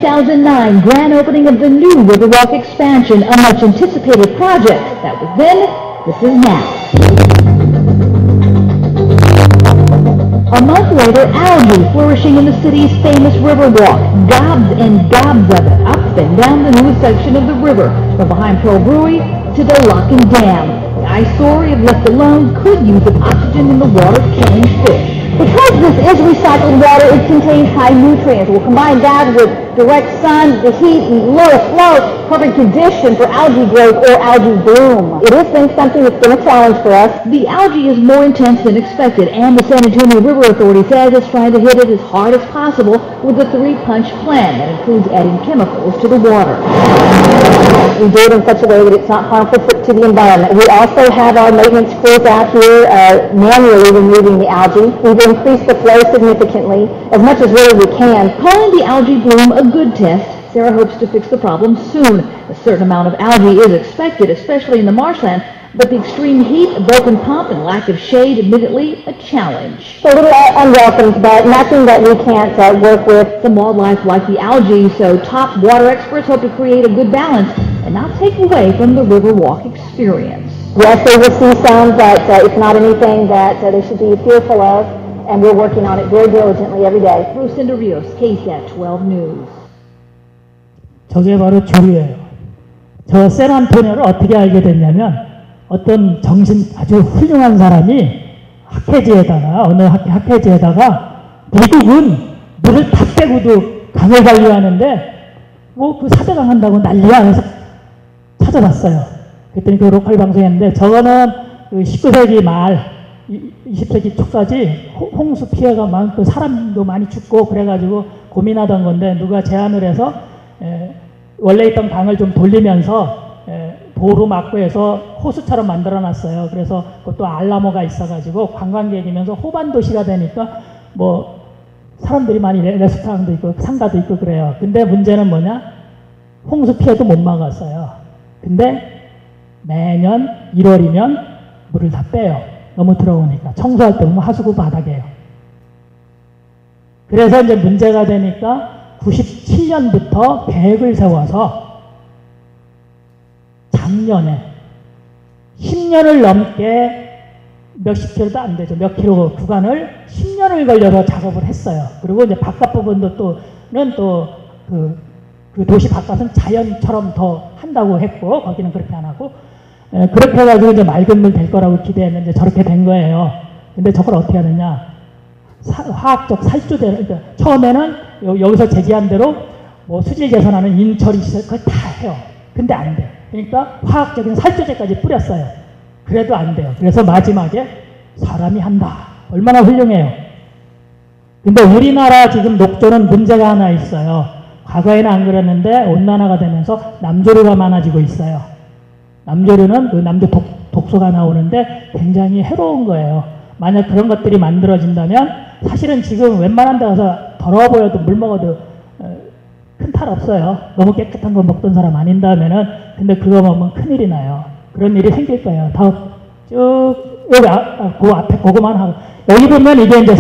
2009 grand opening of the new Riverwalk expansion, a much anticipated project. That was then, this is now. A month later, algae flourishing in the city's famous Riverwalk. Gobs and gobs of it up and down the new section of the river, from behind Pearl Brewery to the Lock and Dam. The eyesore, if left alone, could use the oxygen in the water killing fish. Because this is recycled water, it contains high nutrients. We'll combine that with direct sun, the heat, and low flow, perfect condition for algae growth or algae bloom. It has been something that's been a challenge for us. The algae is more intense than expected, and the San Antonio River Authority says it's trying to hit it as hard as possible with a three-punch plan that includes adding chemicals to the water. We do it in such a way that it's not harmful to the environment. We also have our maintenance crews out here manually removing the algae. We've increased the flow significantly, as much as really we can. Calling the algae bloom a good test, Sarah hopes to fix the problem soon. A certain amount of algae is expected, especially in the marshland, but the extreme heat, a broken pump, and lack of shade, admittedly, a challenge. So a little unwelcome, but nothing that we can't work with. Some wildlife like the algae, so top water experts hope to create a good balance and not take away from the Riverwalk experience. Yes, they will see some, but it's not anything that they should be fearful of, and we're working on it very diligently every day. Lucinda Rios, KSAT 12 News. 저게 바로 조류예요. 저 샌안토니오를 어떻게 알게 됐냐면 어떤 정신 아주 훌륭한 사람이 학회지에다가 어느 학회지에다가 미국은 물을 다 빼고도 강을 관리하는데 뭐 그 사대강 한다고 난리야 해서 찾아봤어요. 그랬더니 그 로컬 방송했는데 저거는 그 19세기 말 20세기 초까지 홍수 피해가 많고 사람도 많이 죽고 그래가지고 고민하던 건데 누가 제안을 해서 원래 있던 강을 좀 돌리면서 보로 막고 해서 호수처럼 만들어놨어요. 그래서 그것도 알라모가 있어가지고 관광객이면서 호반 도시가 되니까 뭐 사람들이 많이 레스토랑도 있고 상가도 있고 그래요. 근데 문제는 뭐냐? 홍수 피해도 못 막았어요. 근데 매년 1월이면 물을 다 빼요. 너무 들어오니까. 청소할 때 보면 하수구 바닥이에요. 그래서 이제 문제가 되니까 97년부터 계획을 세워서 작년에 10년을 넘게 몇십 킬로도 안 되죠. 몇 킬로 구간을 10년을 걸려서 작업을 했어요. 그리고 이제 바깥 부분도 또는 또 그 도시 바깥은 자연처럼 더 한다고 했고 거기는 그렇게 안 하고 그렇게 해가지고 이제 맑은 물 될 거라고 기대했는데 저렇게 된 거예요. 근데 저걸 어떻게 하느냐? 화학적 살조대로 그러니까 처음에는 여기서 제기한 대로 뭐 수질 개선하는 인처리 시설 그걸 다 해요. 근데 안 돼요. 그러니까 화학적인 살조제까지 뿌렸어요. 그래도 안 돼요. 그래서 마지막에 사람이 한다. 얼마나 훌륭해요. 근데 우리나라 지금 녹조는 문제가 하나 있어요. 과거에는 안 그랬는데 온난화가 되면서 남조류가 많아지고 있어요. 남조류는 그 남조 독소가 나오는데 굉장히 해로운 거예요. 만약 그런 것들이 만들어진다면 사실은 지금 웬만한 데 가서 더러워 보여도 물 먹어도 큰 탈 없어요. 너무 깨끗한 거 먹던 사람 아닌다면은 근데 그거 먹으면 큰일이 나요. 그런 일이 생길 거예요. 다음 쭉 여기 그 앞에 그거만 하고 여기 보면 이게 이제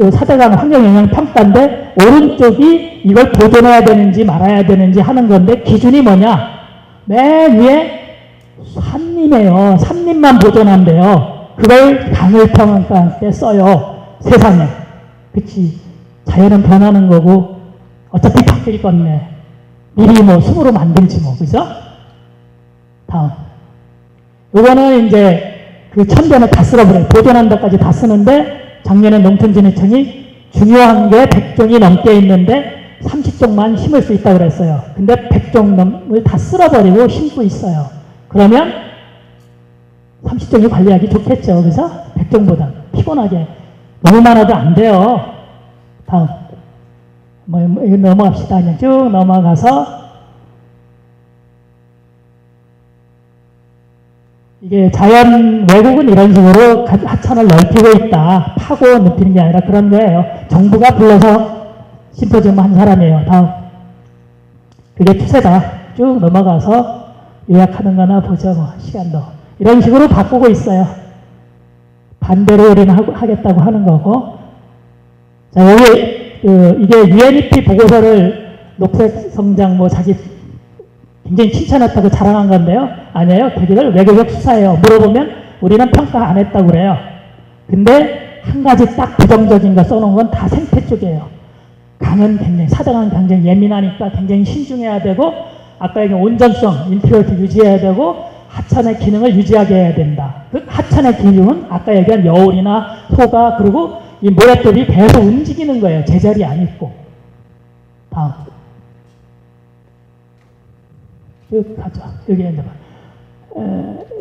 요 사대강 환경영향평가인데 오른쪽이 이걸 보존해야 되는지 말아야 되는지 하는 건데 기준이 뭐냐? 맨 위에 산림이에요. 산림만 보존한대요. 그걸 강을평가 때 써요. 세상에. 그치. 자연은 변하는 거고 어차피 바뀔 건데 미리 뭐 숲으로 만들지 뭐. 그죠? 다음. 요거는 이제 그 천변을 다 쓸어버려요. 보존한다까지 다 쓰는데 작년에 농촌진흥청이 중요한 게 100종이 넘게 있는데 30종만 심을 수 있다고 그랬어요. 근데 100종을 다 쓸어버리고 심고 있어요. 그러면 30종이 관리하기 좋겠죠. 그래서 100종보다 피곤하게 너무 많아도 안 돼요. 다음 넘어갑시다. 그냥 쭉 넘어가서 이게 자연 외국은 이런 식으로 하천을 넓히고 있다. 파고 넓히는 게 아니라 그런 거예요. 정부가 불러서 심포지엄 한 사람이에요. 다음. 그게 추세다. 쭉 넘어가서 요약하는 거나 보죠. 뭐 시간도. 이런 식으로 바꾸고 있어요. 반대로 우리는 하겠다고 하는 거고. 자, 여기 이게 UNEP 보고서를 녹색 성장 뭐 자기 굉장히 칭찬했다고 자랑한 건데요. 아니에요. 되기를 외교적 수사예요. 물어보면 우리는 평가 안 했다고 그래요. 근데 한 가지 딱 부정적인 거 써놓은 건 다 생태 쪽이에요. 강은 굉장히, 사자강은 굉장히 예민하니까 굉장히 신중해야 되고, 아까 얘기한 온전성, 인티리어티 유지해야 되고, 하천의 기능을 유지하게 해야 된다. 그 하천의 기능은 아까 얘기한 여울이나 소가, 그리고 이 모래톱이 계속 움직이는 거예요. 제자리 안 있고. 다음. 쭉 가죠. 여기 이제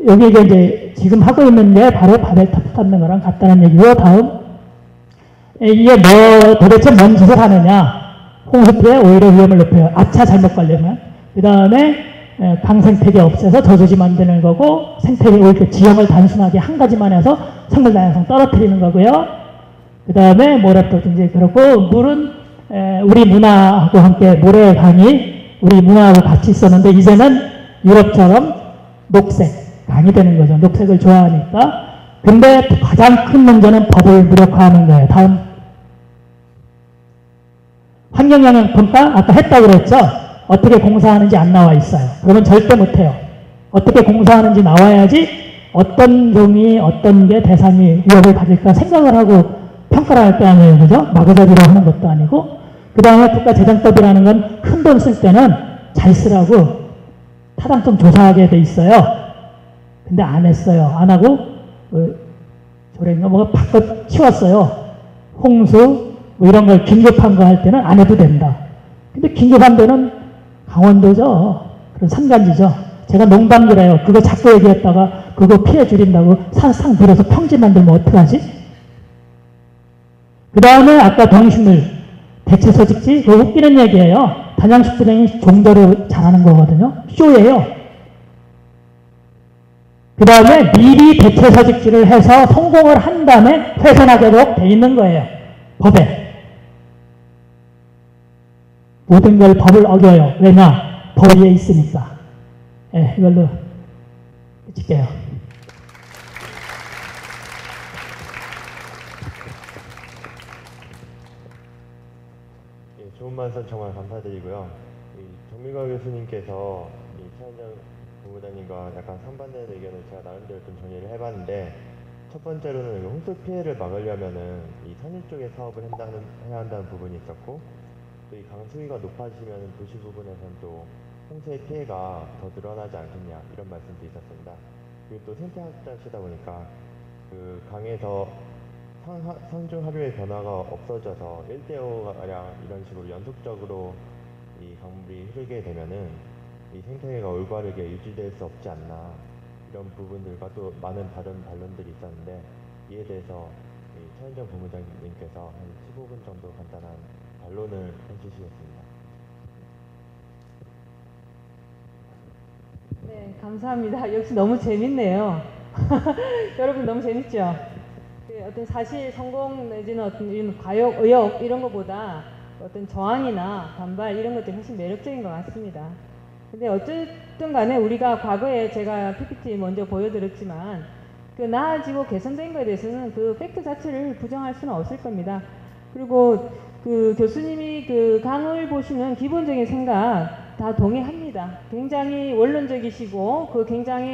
여기 이제 지금 하고 있는 게 바로 바벨탑 쌓는 거랑 같다는 얘기고, 다음. 이게 뭐 도대체 뭔 짓을 하느냐. 홍수 피해 오히려 위험을 높여요. 아차 잘못 관리하면. 그 다음에 강생태계 없애서 저수지 만드는 거고, 생태계 오히려 지형을 단순하게 한 가지만 해서 생물 다양성 떨어뜨리는 거고요. 그 다음에 모래도 이제 그렇고, 물은 우리 문화하고 함께 모래강이 우리 문화하고 같이 있었는데, 이제는 유럽처럼 녹색 강이 되는 거죠. 녹색을 좋아하니까. 근데 가장 큰 문제는 법을 무력화하는 거예요. 다음. 환경영향 평가 아까 했다고 그랬죠? 어떻게 공사하는지 안 나와 있어요. 그러면 절대 못해요. 어떻게 공사하는지 나와야지 어떤 종이 어떤 게 대상이 위협을 받을까 생각을 하고 평가를 할 거 아니에요. 그죠? 마구잡이로 하는 것도 아니고. 그 다음에 국가재정법이라는 건 큰 돈 쓸 때는 잘 쓰라고 타당성 조사하게 돼 있어요. 근데 안 했어요. 안 하고 조례인가 뭐가 바꿔 치웠어요. 홍수 뭐 이런 걸 긴급한 거 할 때는 안 해도 된다. 근데 긴급한 데는 강원도죠. 그런 산간지죠. 제가 농담 그래요. 그거 자꾸 얘기했다가 그거 피해 줄인다고 산상 들어서 평지 만들면 어떡하지? 그 다음에 아까 동식물 대체소직지 그거 웃기는 얘기예요. 단양식물이 종자로 자라는 거거든요. 쇼예요. 그 다음에 미리 대체소직지를 해서 성공을 한 다음에 훼손하도록 돼 있는 거예요. 법에. 모든 걸 법을 어겨요. 왜냐? 법 위에 있으니까. 예, 이걸로 끝일게요. 예, 좋은 말씀 정말 감사드리고요. 정민광 교수님께서 차현정 본부장님과 약간 상반되는 의견을 제가 나름대로 좀 정리를 해봤는데, 첫 번째로는 홍수 피해를 막으려면은 이 산림 쪽에 사업을 해야 한다는 부분이 있었고, 또 이 강수위가 높아지면 도시 부분에서는 또 홍수의 피해가 더 늘어나지 않겠냐 이런 말씀도 있었습니다. 그리고 또 생태학자시다 보니까 그 강에서 상중 하류의 변화가 없어져서 1대5가량 이런 식으로 연속적으로 이 강물이 흐르게 되면은 이 생태계가 올바르게 유지될 수 없지 않나 이런 부분들과 또 많은 다른 반론들이 있었는데, 이에 대해서 차현정 본부장님께서 한 15분 정도 간단한 반론을 해주시겠습니다. 네, 감사합니다. 역시 너무 재밌네요. 여러분 너무 재밌죠? 어떤 사실 성공 내지는 어떤 이런 과욕, 의욕 이런 것보다 어떤 저항이나 반발 이런 것들이 훨씬 매력적인 것 같습니다. 근데 어쨌든 간에 우리가 과거에 제가 PPT 먼저 보여드렸지만 그 나아지고 개선된 것에 대해서는 그 팩트 자체를 부정할 수는 없을 겁니다. 그리고 그 교수님이 그 강을 보시는 기본적인 생각 다 동의합니다. 굉장히 원론적이시고 그 굉장히